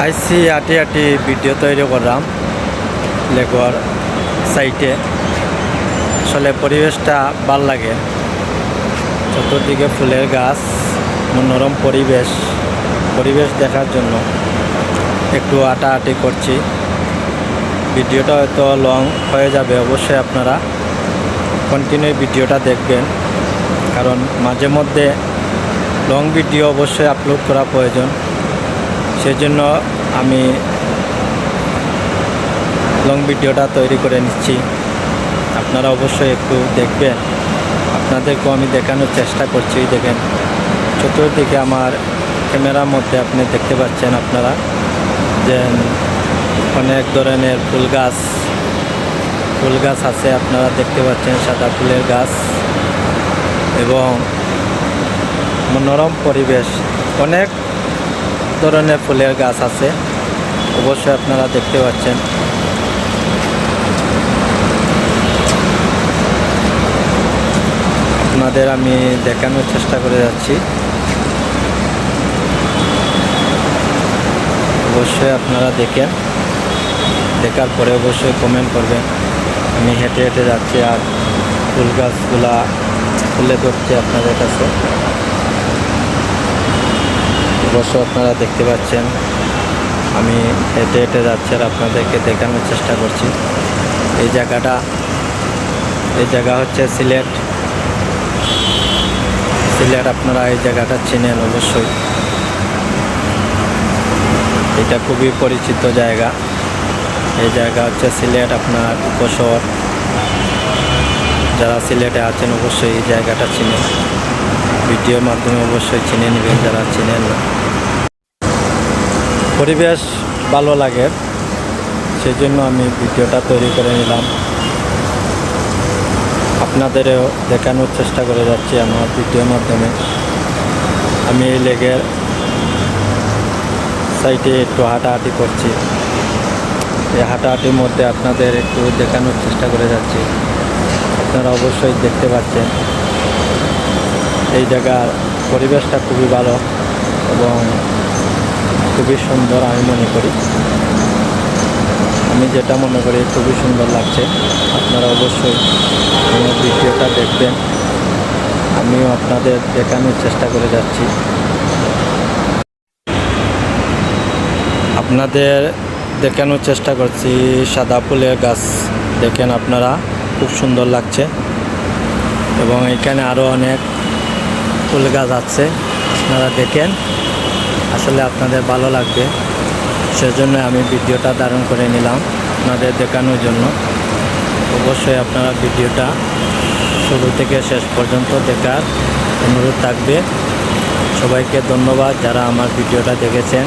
আইসি আটি আটি ভিডিও তৈরি করলাম লেগুয়ার সাইটে। আসলে পরিবেশটা ভাল লাগে, চতুর্দিকে ফুলের গাছ, মনোরম পরিবেশ দেখার জন্য একটু আটাআটি করছি। ভিডিওটা হয়তো লং হয়ে যাবে, অবশ্যই আপনারা কন্টিনিউ ভিডিওটা দেখবেন, কারণ মাঝে মধ্যে লং ভিডিও অবশ্যই আপলোড করা প্রয়োজন। সেজন্য আমি লং ভিডিওটা তৈরি করে নিচ্ছি। আপনারা অবশ্যই একটু দেখবেন, আপনাদেরকেও আমি দেখানোর চেষ্টা করছি। দেখেন চতুর্দিকে আমার ক্যামেরার মধ্যে আপনি দেখতে পাচ্ছেন আপনারা যে অনেক ধরনের ফুল গাছ আছে, আপনারা দেখতে পাচ্ছেন সাদা ফুলের গাছ এবং মনোরম পরিবেশ। অনেক ধরনের ফুলের গাছ আছে, অবশ্যই আপনারা দেখতে পাচ্ছেন। আপনাদের আমি দেখানোর চেষ্টা করে যাচ্ছি, অবশ্যই আপনারা দেখেন, দেখার পরে অবশ্যই কমেন্ট করবেন। আমি হেঁটে হেঁটে যাচ্ছি আর ফুল গাছগুলা তুলে ধরছি আপনাদের কাছে, অবশ্যই আপনারা দেখতে পাচ্ছেন। আমি হেঁটে হেঁটে যাচ্ছি আর আপনাদেরকে দেখানোর চেষ্টা করছি। এই জায়গা হচ্ছে সিলেট। আপনারা এই জায়গাটা চিনেন অবশ্যই, এটা খুবই পরিচিত জায়গা। এই জায়গা হচ্ছে সিলেট, আপনার উপশহর। যারা সিলেটে আছেন অবশ্যই এই জায়গাটা চিনেন, ভিডিওর মাধ্যমে অবশ্যই চিনে নেবেন যারা চিনেন না। পরিবেশ ভালো লাগে, সেই জন্য আমি ভিডিওটা তৈরি করে নিলাম, আপনাদেরও দেখানোর চেষ্টা করে যাচ্ছি আমার ভিডিওর মাধ্যমে। আমি এই লেকের সাইডে একটু হাঁটাহাঁটি করছি, এই হাঁটাহাঁটির মধ্যে আপনাদের একটু দেখানোর চেষ্টা করে যাচ্ছি। আপনারা অবশ্যই দেখতে পাচ্ছেন এই জায়গার পরিবেশটা খুবই ভালো এবং খুবই সুন্দর। আমি মনে করি, আমি যেটা মনে করি খুবই সুন্দর লাগছে। আপনারা অবশ্যই আমার ভিডিওটা দেখবেন, আমিও আপনাদের দেখানোর চেষ্টা করে যাচ্ছি। আপনাদের দেখানোর চেষ্টা করছি সাদা ফুলের গাছ, দেখেন আপনারা, খুব সুন্দর লাগছে। এবং এখানে আরও অনেক ফুল গাছ আছে, আপনারা দেখেন, আসলে আপনাদের ভালো লাগবে। সেজন্য আমি ভিডিওটা ধারণ করে নিলাম আপনাদের দেখানোর জন্য। অবশ্যই আপনারা ভিডিওটা শুরু থেকে শেষ পর্যন্ত দেখার অনুরোধ থাকবে। সবাইকে ধন্যবাদ যারা আমার ভিডিওটা দেখেছেন।